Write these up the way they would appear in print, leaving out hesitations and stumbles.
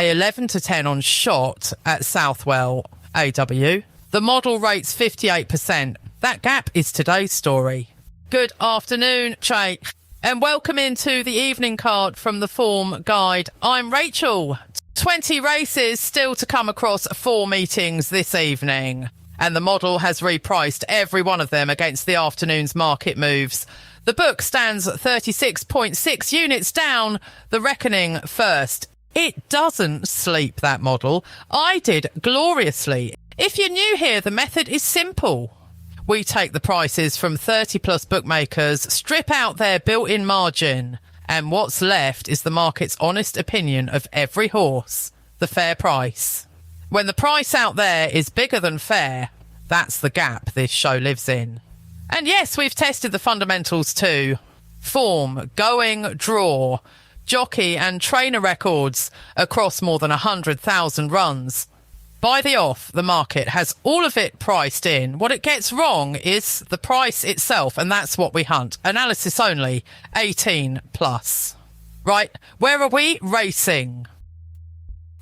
a 11 to 10 on Shot at Southwell, AW. The model rates 58%. That gap is today's story. Good afternoon, Che, and welcome into the evening card from the Form Guide. I'm Rachel. 20 races still to come across 4 meetings this evening, and the model has repriced every one of them against the afternoon's market moves. The book stands 36.6 units down, the reckoning first. It doesn't sleep, that model. I did gloriously. If you're new here, the method is simple. We take the prices from 30 plus bookmakers, strip out their built-in margin, and what's left is the market's honest opinion of every horse, the fair price. When the price out there is bigger than fair, that's the gap this show lives in. And yes, we've tested the fundamentals too. Form, going, draw, jockey and trainer records across more than 100,000 runs. By the off, the market has all of it priced in. What it gets wrong is the price itself, and that's what we hunt. Analysis only, 18 plus. Right, where are we? Racing.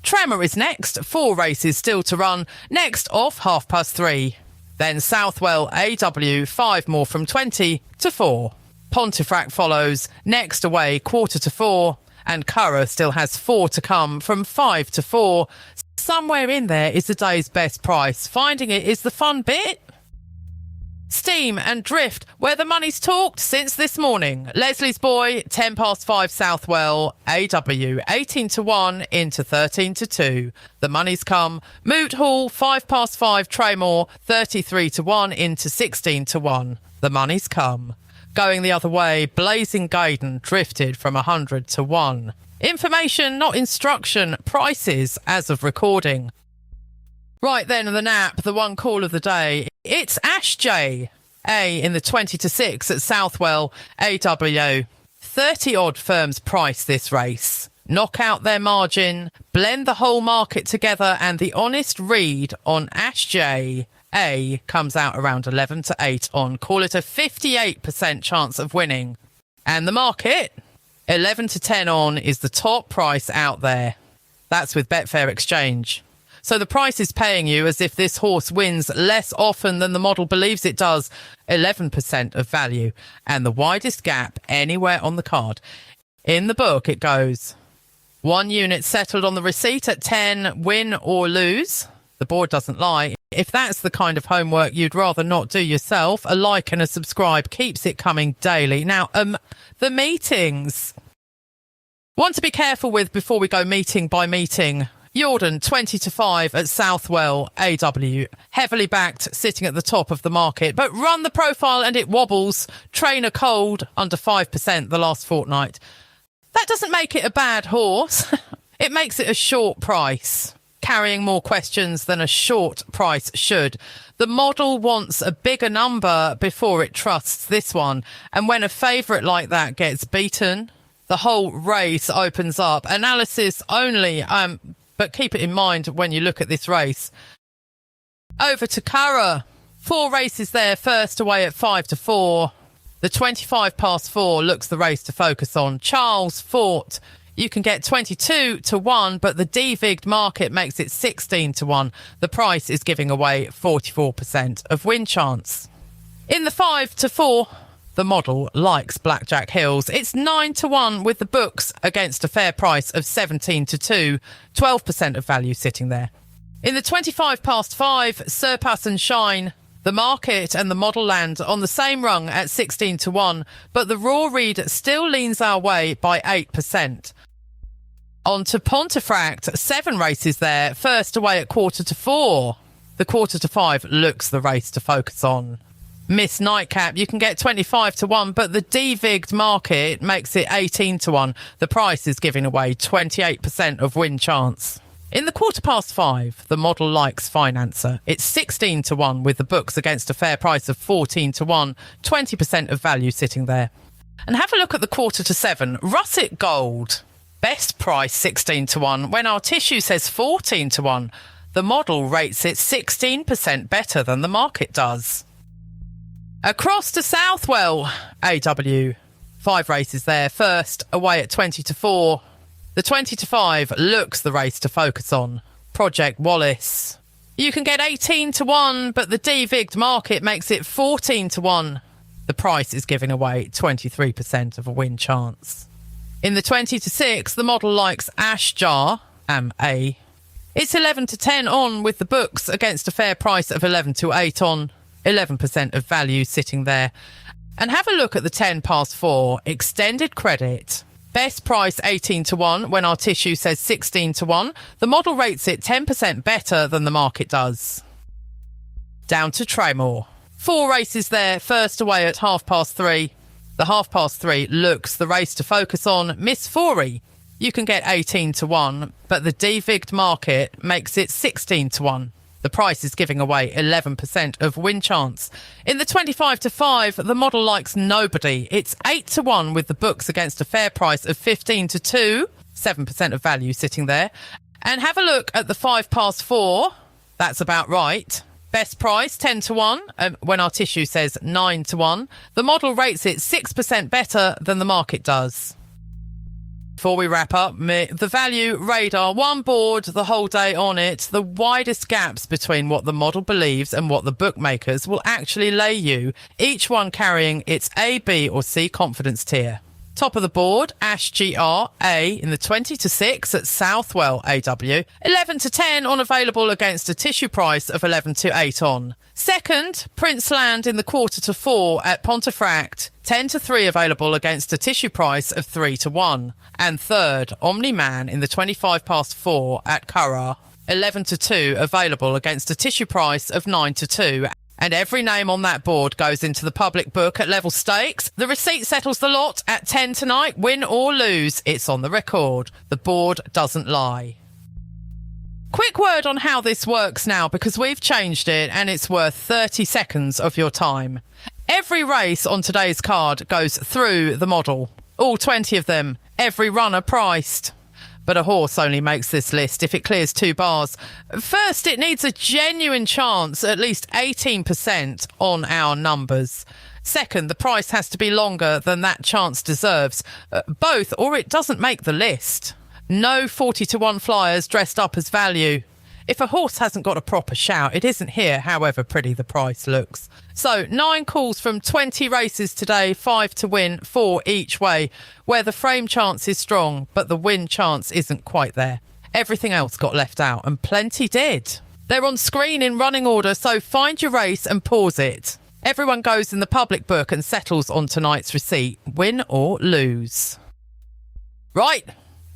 Tramore is next, 4 races still to run. Next off, 3:30. Then Southwell, AW, 5 more from 20 to 4. Pontefract follows, next away, 3:45. And Curragh still has 4 to come from 5 to 4. Somewhere in there is the day's best price. Finding it is the fun bit. Steam and Drift, where the money's talked since this morning. Leslie's Boy, 5:10 Southwell, AW, 18 to 1 into 13 to 2. The money's come. Moot Hall, 5:05 Tramore, 33 to 1 into 16 to 1. The money's come. Going the other way, Blazing Gaydon drifted from 100 to 1. Information, not instruction. Prices as of recording. Right then, the nap, the one call of the day. It's Ashj'Aa in the 20 to 6 at Southwell, AW. 30 odd firms price this race. Knock out their margin, blend the whole market together, and the honest read on Ashj'Aa comes out around 11 to 8 on. Call it a 58% chance of winning. And the market, 11 to 10 on, is the top price out there. That's with Betfair Exchange. So the price is paying you as if this horse wins less often than the model believes it does, 11% of value, and the widest gap anywhere on the card. In the book, it goes 1 unit settled on the receipt at 10, win or lose. The board doesn't lie. If that's the kind of homework you'd rather not do yourself, a like and a subscribe keeps it coming daily. Now, the meetings. Want to be careful with before we go meeting by meeting. Jordan, 20 to 5 at Southwell, AW. Heavily backed, sitting at the top of the market. But run the profile and it wobbles. Trainer cold, under 5% the last fortnight. That doesn't make it a bad horse. It makes it a short price, carrying more questions than a short price should. The model wants a bigger number before it trusts this one. And when a favourite like that gets beaten, the whole race opens up. Analysis only, but keep it in mind when you look at this race. Over to Curragh. 4 races there, first away at 5 to 4. The 4 looks the race to focus on. Charles Fort. You can get 22 to 1, but the devigged market makes it 16 to 1. The price is giving away 44% of win chance. In the 5 to 4, the model likes Blackjack Hills. It's 9 to 1 with the books against a fair price of 17 to 2, 12% of value sitting there. In the 5:25, Surpass and Shine. The market and the model land on the same rung at 16 to 1, but the raw read still leans our way by 8%. On to Pontefract, 7 races there, first away at 4:45. The 4:45 looks the race to focus on. Miss Nightcap, you can get 25 to 1, but the devigged market makes it 18 to 1. The price is giving away 28% of win chance. In the 5:15, the model likes Financer. It's 16 to 1 with the books against a fair price of 14 to 1, 20% of value sitting there. And have a look at the 7:15, Russet Gold. Best price 16 to 1 when our tissue says 14 to 1. The model rates it 16% better than the market does. Across to Southwell, AW. 5 races there, first away at 20 to 4. The 20 to 5 looks the race to focus on. Project Wallace. You can get 18 to 1, but the devigged market makes it 14 to 1. The price is giving away 23% of a win chance. In the 20 to 6, the model likes Ashj'Aa, A. It's 11 to 10 on with the books against a fair price of 11 to 8 on. 11% of value sitting there. And have a look at the 10 past 4, extended credit. Best price 18 to 1 when our tissue says 16 to 1. The model rates it 10% better than the market does. Down to Tramore. 4 races there, first away at 3:30. The 3:30 looks the race to focus on. Miss Forey. You can get 18 to 1, but the devigged market makes it 16 to 1. The price is giving away 11% of win chance. In the 25 to 5, the model likes nobody. It's 8 to 1 with the books against a fair price of 15 to 2. 7% of value sitting there. And have a look at the 5 past 4. That's about right. Best price 10 to 1 when our tissue says 9 to 1. The model rates it 6% better than the market does. Before we wrap up, the value radar, one board the whole day on it, the widest gaps between what the model believes and what the bookmakers will actually lay you, each one carrying its A, B or C confidence tier. Top of the board, Ashj'Aa, A, in the 20 to 6 at Southwell, AW. 11 to 10 on available against a tissue price of 11 to 8 on. Second, Prince Land in the 1/4 to 4 at Pontefract. 10 to 3 available against a tissue price of 3 to 1. And third, Omni Man in the 25 past 4 at Curragh. 11 to 2 available against a tissue price of 9 to 2. And every name on that board goes into the public book at level stakes. The receipt settles the lot at 10 tonight. Win or lose, it's on the record. The board doesn't lie. Quick word on how this works now, because we've changed it and it's worth 30 seconds of your time. Every race on today's card goes through the model. All 20 of them. Every runner priced. But a horse only makes this list if it clears 2 bars. First, it needs a genuine chance, at least 18% on our numbers. Second, the price has to be longer than that chance deserves. Both, or it doesn't make the list. No 40 to 1 flyers dressed up as value. If a horse hasn't got a proper shout, it isn't here, however pretty the price looks. So 9 calls from 20 races today, 5 to win, 4 each way, where the frame chance is strong, but the win chance isn't quite there. Everything else got left out, and plenty did. They're on screen in running order, so find your race and pause it. Everyone goes in the public book and settles on tonight's receipt, win or lose. Right.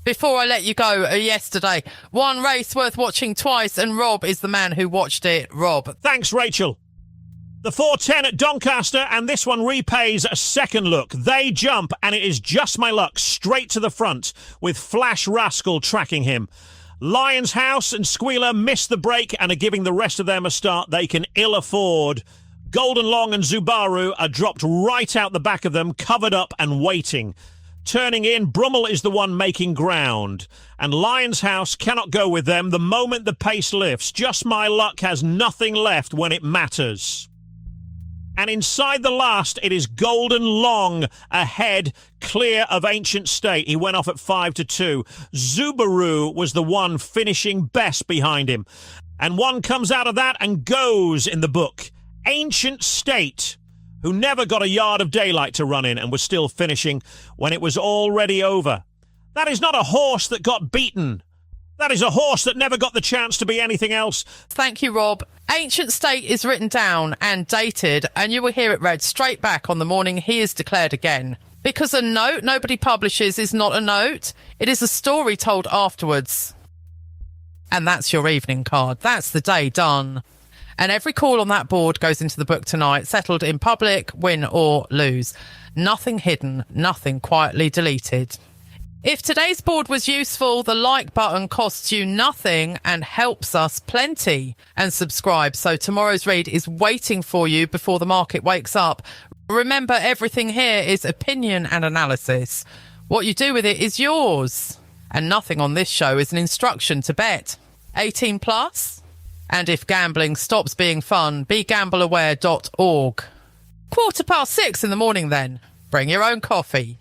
Before I let you go, yesterday, one race worth watching twice, and Rob is the man who watched it. Rob. Thanks, Rachel. The 4:10 at Doncaster, and this one repays a second look. They jump, and it is just my luck, straight to the front, with Flash Rascal tracking him. Lion's House and Squealer miss the break and are giving the rest of them a start they can ill afford. Golden Long and Zubaru are dropped right out the back of them, covered up and waiting. Turning in, Brummel is the one making ground. And Lion's House cannot go with them the moment the pace lifts. Just My Luck has nothing left when it matters. And inside the last, it is Golden Long ahead, clear of Ancient State. He went off at 5 to 2. Zubaru was the one finishing best behind him. And one comes out of that and goes in the book. Ancient State, who never got a yard of daylight to run in and was still finishing when it was already over. That is not a horse that got beaten. That is a horse that never got the chance to be anything else. Thank you, Rob. Ancient State is written down and dated, and you will hear it read straight back on the morning he is declared again. Because a note nobody publishes is not a note. It is a story told afterwards. And that's your evening card. That's the day done. And every call on that board goes into the book tonight, settled in public, win or lose. Nothing hidden, nothing quietly deleted. If today's board was useful, the like button costs you nothing and helps us plenty. And subscribe so tomorrow's read is waiting for you before the market wakes up. Remember, everything here is opinion and analysis. What you do with it is yours. And nothing on this show is an instruction to bet. 18 plus? And if gambling stops being fun, begambleaware.org. 6:15 in the morning then. Bring your own coffee.